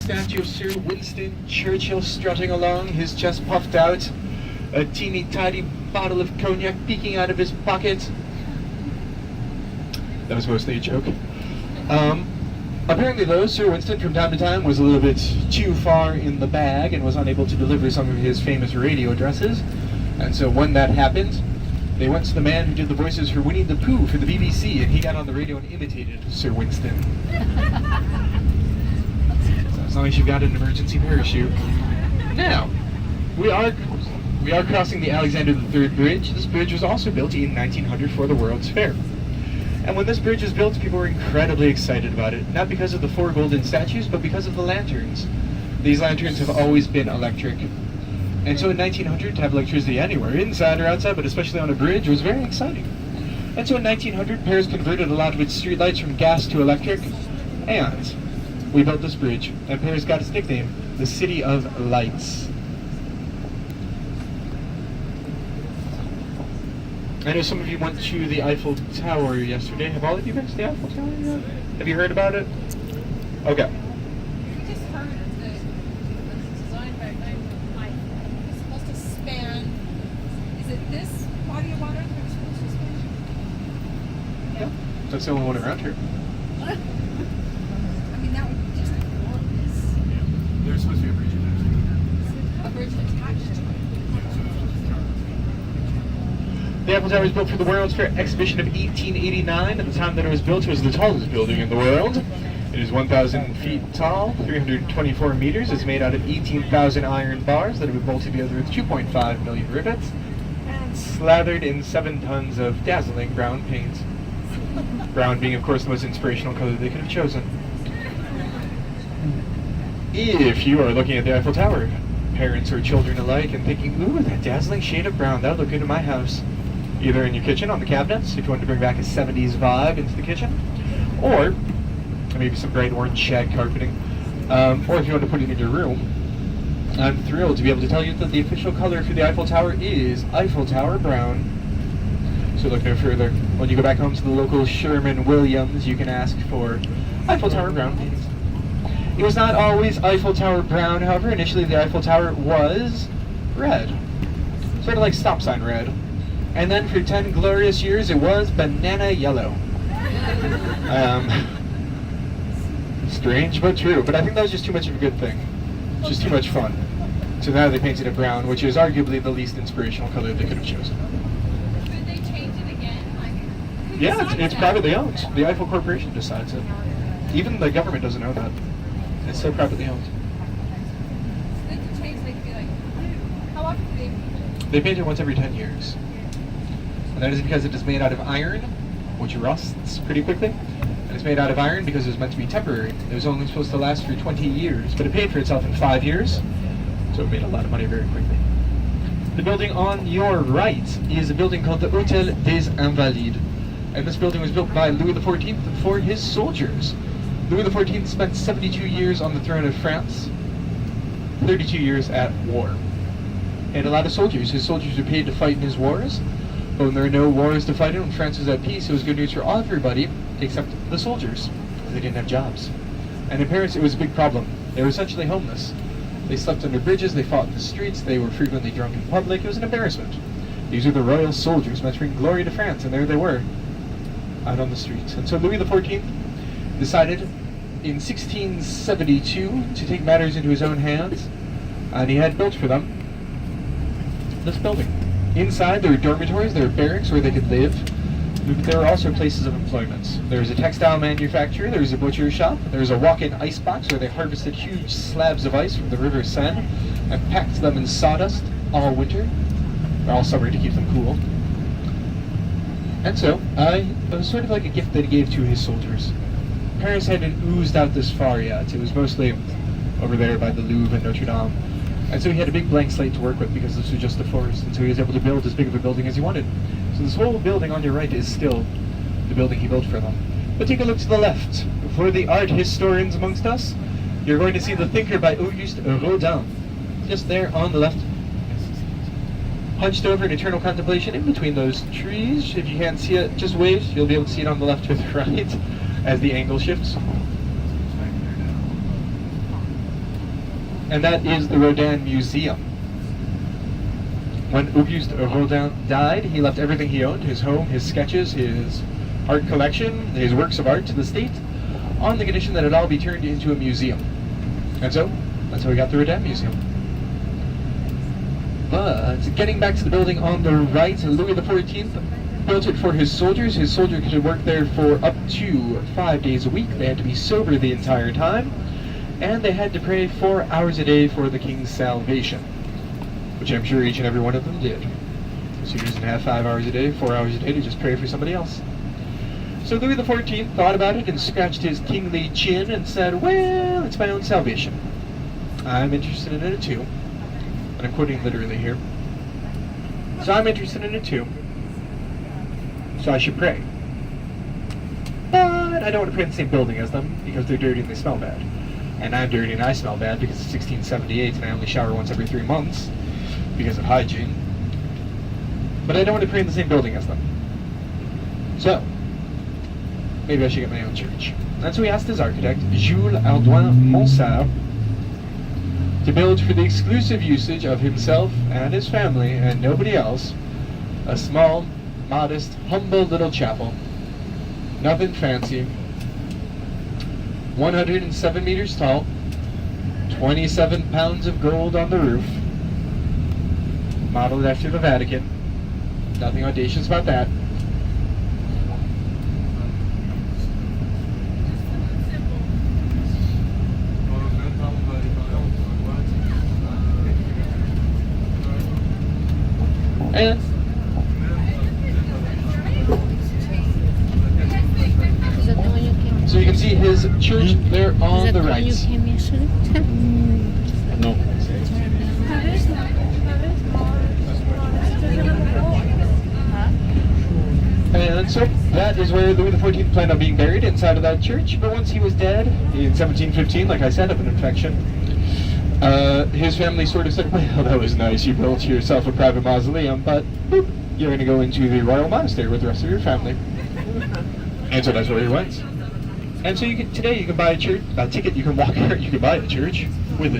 statue of Sir Winston Churchill strutting along, his chest puffed out, a teeny tiny bottle of cognac peeking out of his pocket. That was mostly a joke. Apparently though, Sir Winston from time to time was a little bit too far in the bag and was unable to deliver some of his famous radio addresses. And so when that happened, they went to the man who did the voices for Winnie the Pooh for the BBC, and he got on the radio and imitated Sir Winston. So as long as you've got an emergency parachute. Now, we are crossing the Alexander III Bridge. This bridge was also built in 1900 for the World's Fair. And when this bridge was built, people were incredibly excited about it. Not because of the 4 golden statues, but because of the lanterns. These lanterns have always been electric. And so in 1900, to have electricity anywhere, inside or outside, but especially on a bridge, was very exciting. And so in 1900, Paris converted a lot of its streetlights from gas to electric, and we built this bridge. And Paris got its nickname, the City of Lights. I know some of you went to the Eiffel Tower yesterday. Have all of you been to the Eiffel Tower yet? Have you heard about it? Okay. We just heard that it was designed by it's supposed to span. Is it this body of water that it's supposed to span? Yeah. That's the only one around here. I mean, that would be just enormous. There's supposed to be a bridge A bridge attached to it. The Eiffel Tower was built for the World's Fair exhibition of 1889. At the time that it was built, it was the tallest building in the world. It is 1,000 feet tall, 324 meters. It's made out of 18,000 iron bars that have been bolted together with 2.5 million rivets, and slathered in 7 tons of dazzling brown paint. Brown being, of course, the most inspirational color they could have chosen. If you are looking at the Eiffel Tower, parents or children alike, and thinking, ooh, that dazzling shade of brown, that would look good in my house. Either in your kitchen on the cabinets, if you want to bring back a 70s vibe into the kitchen, or maybe some bright orange shag carpeting, or if you want to put it in your room. I'm thrilled to be able to tell you that the official color for the Eiffel Tower is Eiffel Tower Brown. So look no further. When you go back home to the local Sherman-Williams, you can ask for Eiffel Tower Brown paint. It was not always Eiffel Tower brown, however. Initially the Eiffel Tower was red. Sort of like stop sign red. And then for 10 glorious years it was banana yellow. Strange but true, but I think that was just too much of a good thing. Just too much fun. So now they painted it brown, which is arguably the least inspirational color they could have chosen. Could they change it again? Yeah, it's privately owned. The Eiffel Corporation decides it. Even the government doesn't know that. It's so privately owned. They could change, they could be like, how often do they paint it? They paint it once every 10 years. And that is because it is made out of iron, which rusts pretty quickly. And it's made out of iron because it was meant to be temporary. It was only supposed to last for 20 years, but it paid for itself in 5 years. So it made a lot of money very quickly. The building on your right is a building called the Hôtel des Invalides. And this building was built by Louis XIV for his soldiers. Louis XIV spent 72 years on the throne of France, 32 years at war. He had a lot of soldiers. His soldiers were paid to fight in his wars. But when there were no wars to fight in, when France was at peace, it was good news for everybody except the soldiers, because they didn't have jobs. And in Paris, it was a big problem. They were essentially homeless. They slept under bridges, they fought in the streets, they were frequently drunk in public. It was an embarrassment. These were the royal soldiers meant to bring glory to France, and there they were, out on the streets. And so Louis XIV decided in 1672 to take matters into his own hands, and he had built for them this building. Inside there were dormitories, there were barracks where they could live, but there were also places of employment. There was a textile manufacturer, there was a butcher shop, there was a walk-in ice box where they harvested huge slabs of ice from the River Seine and packed them in sawdust all winter, or all summer to keep them cool. And so, it was sort of like a gift that he gave to his soldiers. Paris hadn't oozed out this far yet. It was mostly over there by the Louvre and Notre Dame. And so he had a big blank slate to work with because this was just a forest, and so he was able to build as big of a building as he wanted. So this whole building on your right is still the building he built for them. But take a look to the left. For the art historians amongst us, you're going to see the Thinker by Auguste Rodin. Just there on the left. Hunched over in eternal contemplation in between those trees. If you can't see it, just wave. You'll be able to see it on the left or the right as the angle shifts. and that is the Rodin Museum. When Auguste Rodin died, he left everything he owned, his home, his sketches, his art collection, his works of art to the state, on the condition that it all be turned into a museum. And so, that's how we got the Rodin Museum. But, getting back to the building on the right, Louis XIV built it for his soldiers. His soldiers could work there for up to 5 days a week. They had to be sober the entire time, and they had to pray 4 hours a day for the king's salvation, which I'm sure each and every one of them did. So he doesn't have 5 hours a day, 4 hours a day to just pray for somebody else. So Louis XIV thought about it and scratched his kingly chin and said, well, it's my own salvation. I'm interested in it too. And I'm quoting literally here. So I'm interested in it too. So I should pray. But I don't want to pray in the same building as them because they're dirty and they smell bad. And I'm dirty and I smell bad because it's 1678 and I only shower once every 3 months because of hygiene. But I don't want to pray in the same building as them. So, maybe I should get my own church. And so he asked his architect, Jules Ardouin Monsard, to build for the exclusive usage of himself and his family and nobody else, a small, modest, humble little chapel. Nothing fancy. 107 meters tall, 27 pounds of gold on the roof, modeled after the Vatican. Nothing audacious about that. And so you can see his church there on the right. No. And so that is where Louis XIV planned on being buried, inside of that church. But once he was dead, in 1715, like I said, of an infection, his family sort of said, well, that was nice, you built yourself a private mausoleum, but boop, you're going to go into the royal monastery with the rest of your family. And so that's where he went. And so today you can buy a church, a ticket, you can walk out, you can buy a church with a